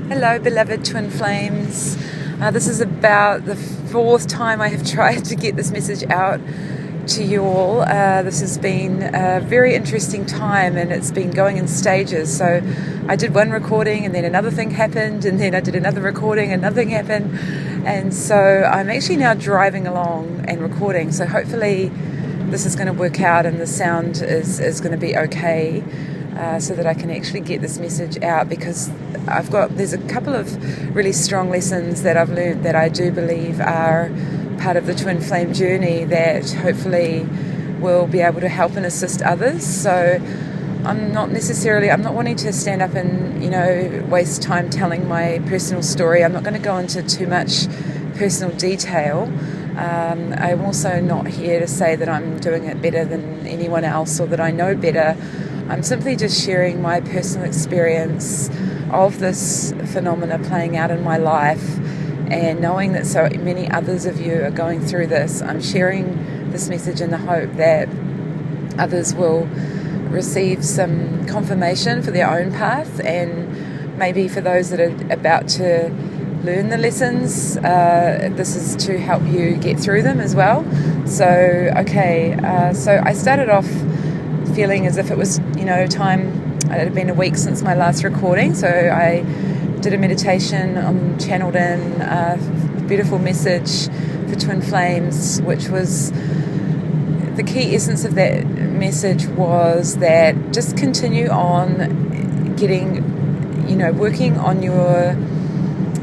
Hello, beloved twin flames. This is about the fourth time I have tried to get this message out to you all. This has been a very interesting time, and it's been going in stages. So I did one recording and then another thing happened, and then I did another recording, another thing happened. And so I'm actually now driving along and recording. So hopefully this is going to work out and the sound is going to be okay. So that I can actually get this message out, because there's a couple of really strong lessons that I've learned that I do believe are part of the twin flame journey that hopefully will be able to help and assist others. So I'm not wanting to stand up and waste time telling my personal story. I'm not going to go into too much personal detail. I'm also not here to say that I'm doing it better than anyone else or that I know better. I'm simply just sharing my personal experience of this phenomena playing out in my life, and knowing that so many others of you are going through this. I'm sharing this message in the hope that others will receive some confirmation for their own path, and maybe for those that are about to learn the lessons, this is to help you get through them as well. So I started off feeling as if it was, time. It had been a week since my last recording, so I did a meditation, channeled in a beautiful message for twin flames, which was the key essence of that message was that just continue on working on your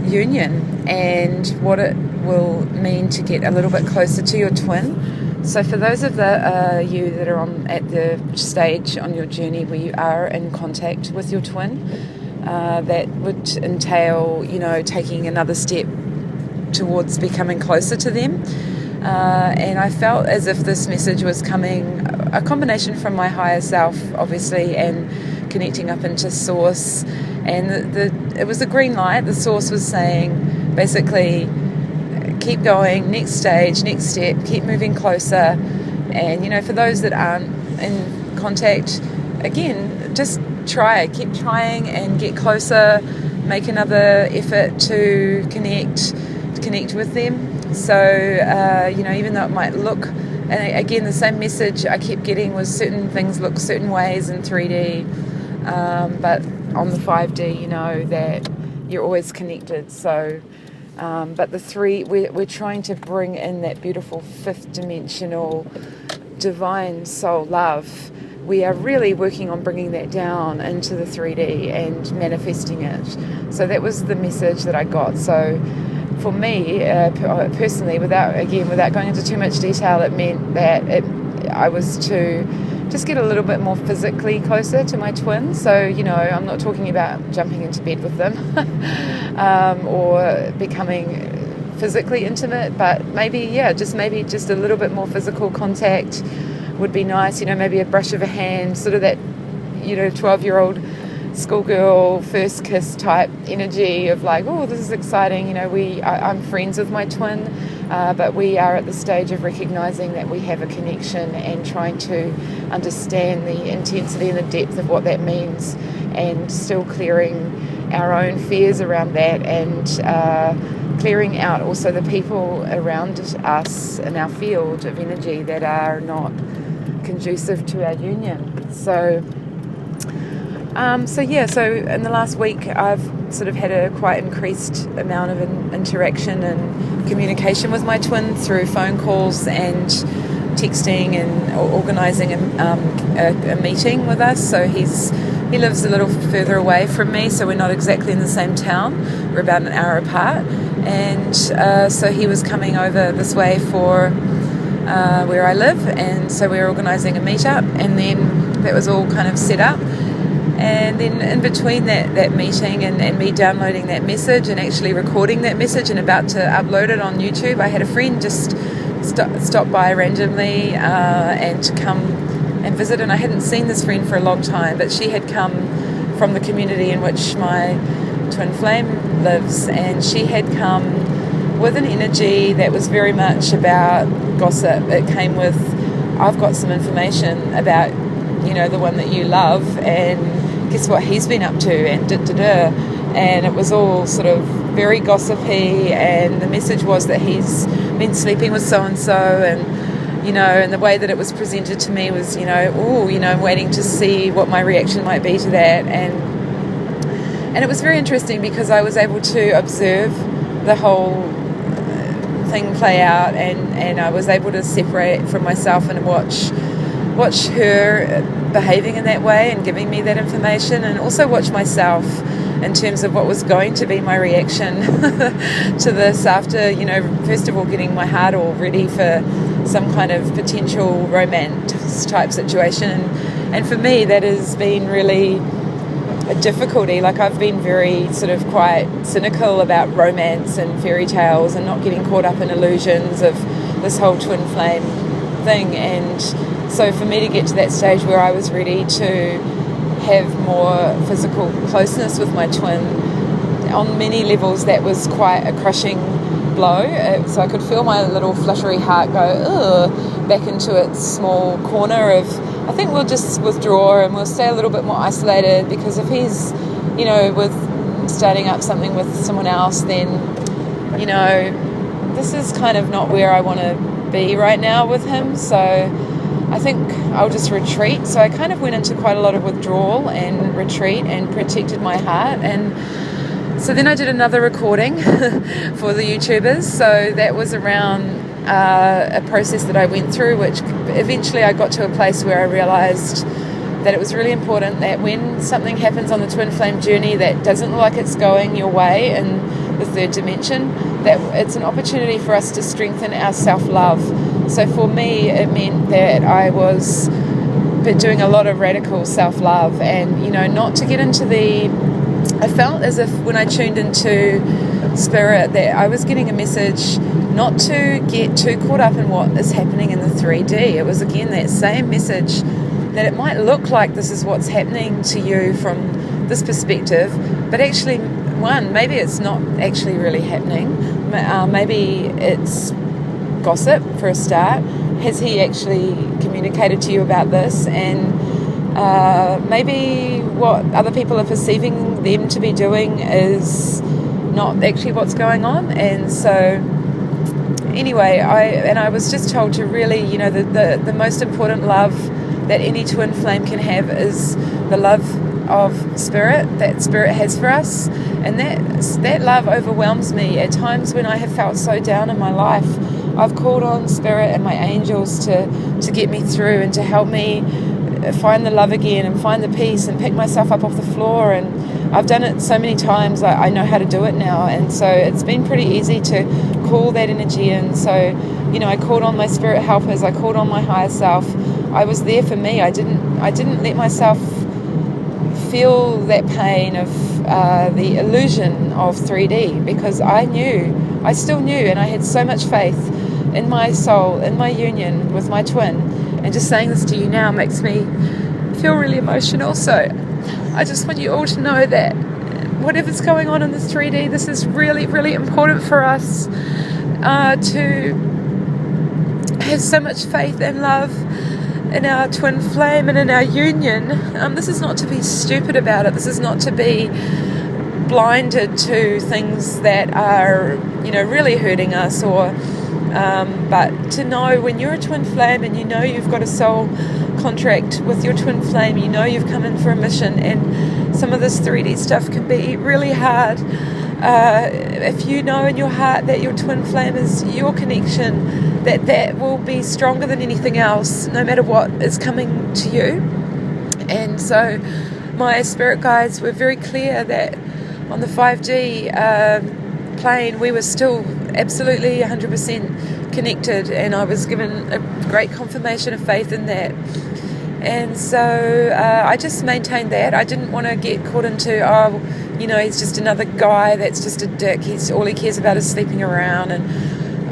union and what it will mean to get a little bit closer to your twin. So for those of you that are at the stage on your journey where you are in contact with your twin, that would entail, taking another step towards becoming closer to them. And I felt as if this message was coming, a combination from my higher self, obviously, and connecting up into source. And it was a green light. The source was saying, basically, keep going, next stage, next step, keep moving closer. And, for those that aren't in contact, again, just keep trying and get closer, make another effort to connect with them. So, even though it might look, and again, the same message I kept getting was certain things look certain ways in 3D, but on the 5D, that you're always connected. So, but we're trying to bring in that beautiful fifth dimensional divine soul love. We are really working on bringing that down into the 3D and manifesting it. So that was the message that I got. So for me, personally, without going into too much detail, it meant that I was to just get a little bit more physically closer to my twin. So, I'm not talking about jumping into bed with them or becoming physically intimate, but maybe just a little bit more physical contact would be nice. Maybe a brush of a hand, sort of that, 12-year-old schoolgirl first kiss type energy of like, oh, this is exciting. I'm friends with my twin, but we are at the stage of recognizing that we have a connection and trying to understand the intensity and the depth of what that means, and still clearing our own fears around that, and clearing out also the people around us in our field of energy that are not conducive to our union. So in the last week I've sort of had a quite increased amount of interaction and communication with my twin through phone calls and texting, and organising a meeting with us. So he lives a little further away from me, so we're not exactly in the same town. We're about an hour apart, and so he was coming over this way for where I live, and so we were organising a meetup, and then that was all kind of set up. And then in between that meeting and me downloading that message and actually recording that message and about to upload it on YouTube, I had a friend just stop by randomly and to come and visit. And I hadn't seen this friend for a long time, but she had come from the community in which my twin flame lives, and she had come with an energy that was very much about gossip. It came with, I've got some information about, the one that you love, and guess what he's been up to, and and it was all sort of very gossipy, and the message was that he's been sleeping with so-and-so, and the way that it was presented to me was, I'm waiting to see what my reaction might be to that, and it was very interesting because I was able to observe the whole thing play out, and I was able to separate from myself and watch her behaving in that way and giving me that information, and also watch myself in terms of what was going to be my reaction to this after, first of all getting my heart all ready for some kind of potential romance type situation. And for me, that has been really a difficulty. Like, I've been very sort of quite cynical about romance and fairy tales and not getting caught up in illusions of this whole twin flame thing. And so for me to get to that stage where I was ready to have more physical closeness with my twin, on many levels that was quite a crushing blow. So I could feel my little fluttery heart go back into its small corner of, I think we'll just withdraw and we'll stay a little bit more isolated, because if he's with starting up something with someone else, then this is kind of not where I want to be right now with him. So I think I'll just retreat. So I kind of went into quite a lot of withdrawal and retreat and protected my heart. And so then I did another recording for the YouTubers. So that was around a process that I went through, which eventually I got to a place where I realized that it was really important that when something happens on the twin flame journey that doesn't look like it's going your way in the third dimension, that it's an opportunity for us to strengthen our self-love. So for me, it meant that I was doing a lot of radical self-love, and not to get into I felt as if when I tuned into spirit that I was getting a message not to get too caught up in what is happening in the 3D. It was again that same message that it might look like this is what's happening to you from this perspective, but actually, maybe it's not actually really happening. Maybe it's gossip for a start. Has he actually communicated to you about this? And maybe what other people are perceiving them to be doing is not actually what's going on. And so anyway, I was just told to really, the most important love that any twin flame can have is the love of spirit that spirit has for us, and that love overwhelms me. At times when I have felt so down in my life, I've called on spirit and my angels to get me through and to help me find the love again and find the peace and pick myself up off the floor. And I've done it so many times, I know how to do it now, and so it's been pretty easy to call that energy in. So I called on my spirit helpers, I called on my higher self. I was there for me. I didn't let myself feel that pain of the illusion of 3D, because I still knew, and I had so much faith in my soul, in my union with my twin. And just saying this to you now makes me feel really emotional. So I just want you all to know that whatever's going on in this 3D, this is really, really important for us to have so much faith and love in our twin flame and in our union. This is not to be stupid about it. This is not to be blinded to things that are, really hurting us, or but to know when you're a twin flame and you've got a soul contract with your twin flame, you've come in for a mission, and some of this 3D stuff can be really hard. If you know in your heart that your twin flame is your connection, that will be stronger than anything else, no matter what is coming to you. And so my spirit guides were very clear that on the 5D plane we were still absolutely 100% connected, and I was given a great confirmation of faith in that. And so I just maintained that. I didn't want to get caught into, he's just another guy that's just a dick. All he cares about is sleeping around, and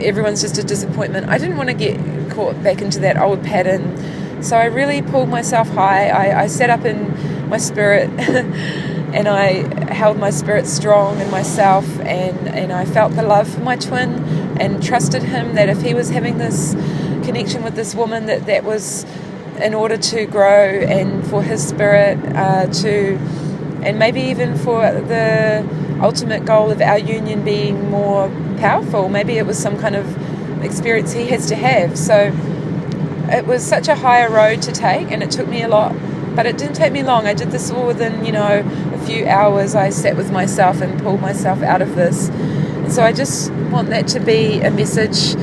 everyone's just a disappointment. I didn't want to get caught back into that old pattern. So I really pulled myself high. I sat up in my spirit and I held my spirit strong in myself, and I felt the love for my twin and trusted him that if he was having this connection with this woman, that was in order to grow and for his spirit to and maybe even for the ultimate goal of our union being more powerful. Maybe it was some kind of experience he has to have. So it was such a higher road to take, and it took me a lot, but it didn't take me long. I did this all within, a few hours. I sat with myself and pulled myself out of this. And so I just want that to be a message.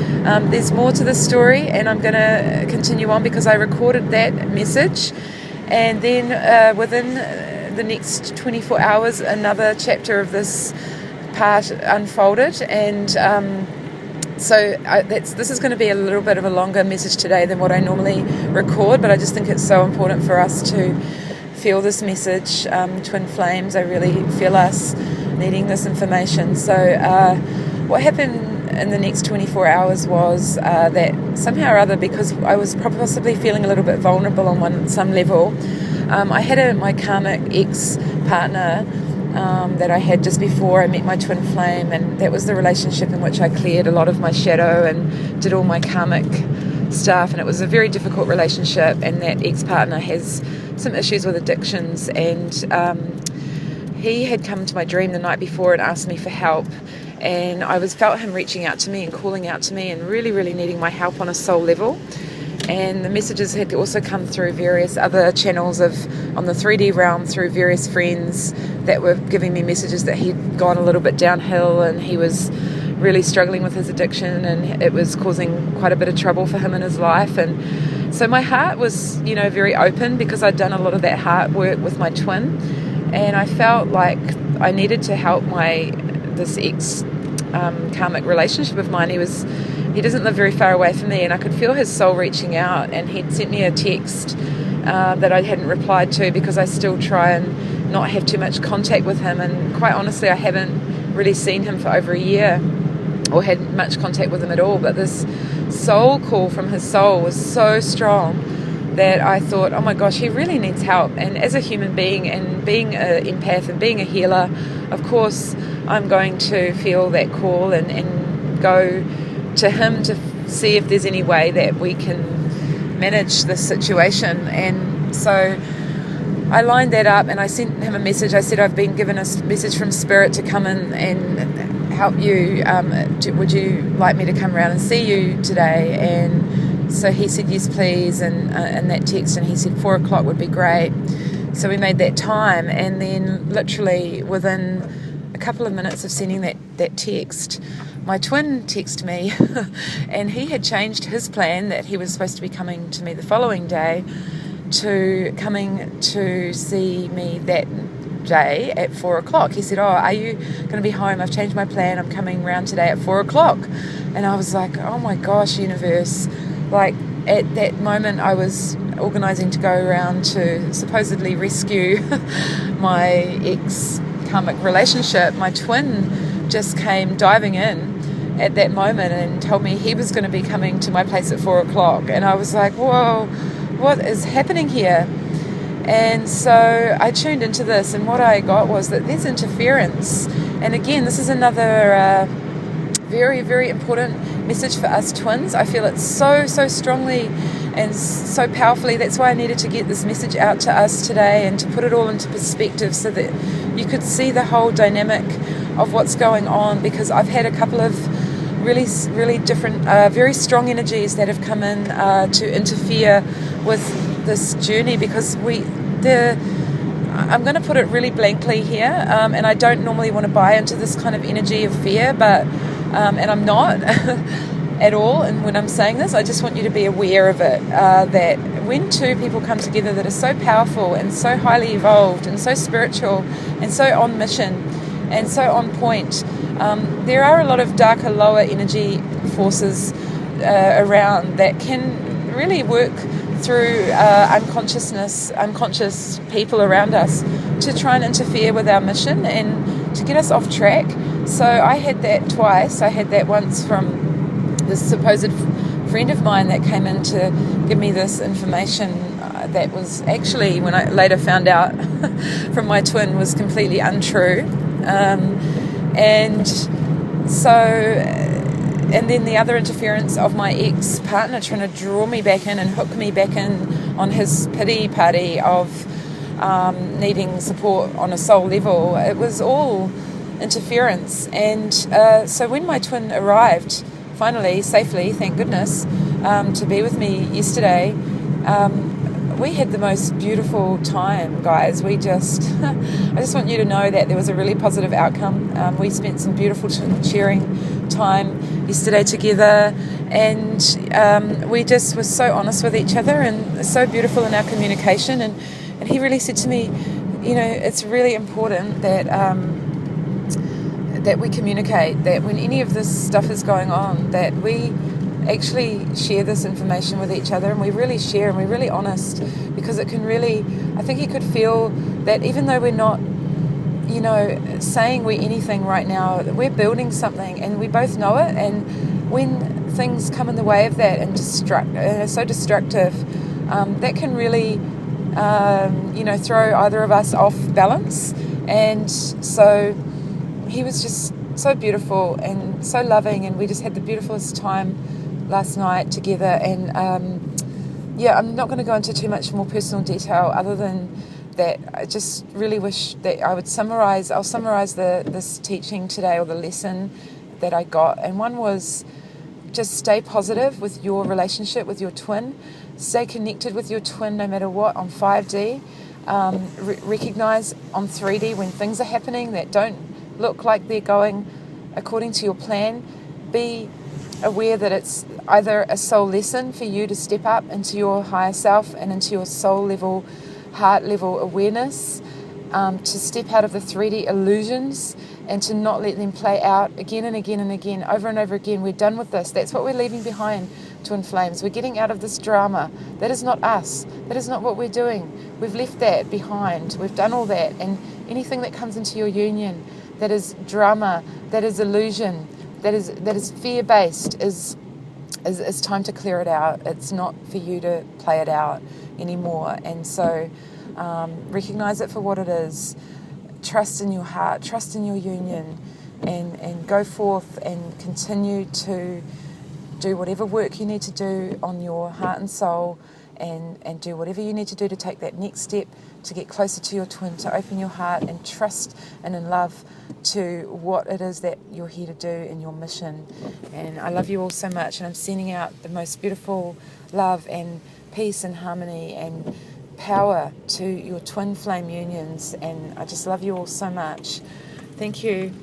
There's more to this story, and I'm going to continue on because I recorded that message. And then within the next 24 hours, another chapter of this part unfolded. And so this is going to be a little bit of a longer message today than what I normally record, but I just think it's so important for us to feel this message. Twin flames, I really feel us needing this information. So what happened in the next 24 hours was that somehow or other, because I was possibly feeling a little bit vulnerable on some level, I had my karmic ex-partner that I had just before I met my twin flame, and that was the relationship in which I cleared a lot of my shadow and did all my karmic stuff, and it was a very difficult relationship. And that ex-partner has some issues with addictions, and he had come to my dream the night before and asked me for help, and I felt him reaching out to me and calling out to me and really, really needing my help on a soul level. And the messages had also come through various other channels on the 3D realm, through various friends that were giving me messages that he'd gone a little bit downhill and he was really struggling with his addiction, and it was causing quite a bit of trouble for him in his life. And so my heart was, very open, because I'd done a lot of that heart work with my twin, and I felt like I needed to help this ex karmic relationship of mine. He doesn't live very far away from me, and I could feel his soul reaching out, and he'd sent me a text that I hadn't replied to because I still try and not have too much contact with him. And quite honestly, I haven't really seen him for over a year or had much contact with him at all. But this soul call from his soul was so strong that I thought, oh my gosh, he really needs help. And as a human being, and being an empath and being a healer, of course I'm going to feel that call and go to him to see if there's any way that we can manage this situation. And so I lined that up, and I sent him a message. I said, I've been given a message from Spirit to come in and help you. Would you like me to come around and see you today? And so he said, yes, please. And in that text, and he said 4 o'clock would be great. So we made that time, and then literally within a couple of minutes of sending that text, my twin texted me and he had changed his plan, that he was supposed to be coming to me the following day, to coming to see me that day at 4 o'clock. He said, are you going to be home? I've changed my plan. I'm coming round today at 4 o'clock. And I was like, oh my gosh, universe. Like at that moment I was organising to go around to supposedly rescue my ex-karmic relationship. My twin just came diving in at that moment and told me he was going to be coming to my place at 4 o'clock. And I was like, whoa, what is happening here? And so I tuned into this, and what I got was that there's interference. And again, this is another very, very important message for us twins. I feel it so, so strongly and so powerfully. That's why I needed to get this message out to us today, and to put it all into perspective so that you could see the whole dynamic of what's going on, because I've had a couple of really, really different, very strong energies that have come in to interfere with this journey, because I'm going to put it really blankly here, and I don't normally want to buy into this kind of energy of fear, but and I'm not at all. And when I'm saying this, I just want you to be aware of it, that when two people come together that are so powerful and so highly evolved and so spiritual and so on mission and so on point, there are a lot of darker, lower energy forces around that can really work through unconscious people around us to try and interfere with our mission and to get us off track. So I had that twice. I had that once from this supposed friend of mine that came in to give me this information that was actually, when I later found out from my twin, was completely untrue. And then the other interference of my ex-partner trying to draw me back in and hook me back in on his pity party of needing support on a soul level. It was all interference. And so when my twin arrived, finally, safely, thank goodness, to be with me yesterday, we had the most beautiful time, guys. I just want you to know that there was a really positive outcome. We spent some beautiful sharing time yesterday together, and we just were so honest with each other and so beautiful in our communication. And he really said to me, it's really important that that we communicate, that when any of this stuff is going on, that we actually share this information with each other, and we really share and we're really honest, because it can really, I think he could feel that even though we're not, saying we're anything right now, we're building something and we both know it. And when things come in the way of that and are so destructive, that can really, throw either of us off balance. And so he was just so beautiful and so loving, and we just had the beautifulest time last night together. And I'm not going to go into too much more personal detail other than that I just really wish that I'll summarize this teaching today, or the lesson that I got. And one was, just stay positive with your relationship with your twin. Stay connected with your twin no matter what on 5D. Recognize on 3D when things are happening that don't look like they're going according to your plan. Be aware that it's either a soul lesson for you to step up into your higher self and into your soul level, heart level awareness, to step out of the 3D illusions and to not let them play out again and again and again, over and over again. We're done with this. That's what we're leaving behind, twin flames. We're getting out of this drama. That is not us. That is not what we're doing. We've left that behind. We've done all that. And anything that comes into your union that is drama, that is illusion, that is fear-based, is time to clear it out. It's not for you to play it out anymore. And so recognize it for what it is. Trust in your heart, trust in your union, and go forth and continue to do whatever work you need to do on your heart and soul, and do whatever you need to do to take that next step to get closer to your twin, to open your heart and trust and in love to what it is that you're here to do in your mission. And I love you all so much, and I'm sending out the most beautiful love and peace and harmony and power to your twin flame unions. And I just love you all so much. Thank you.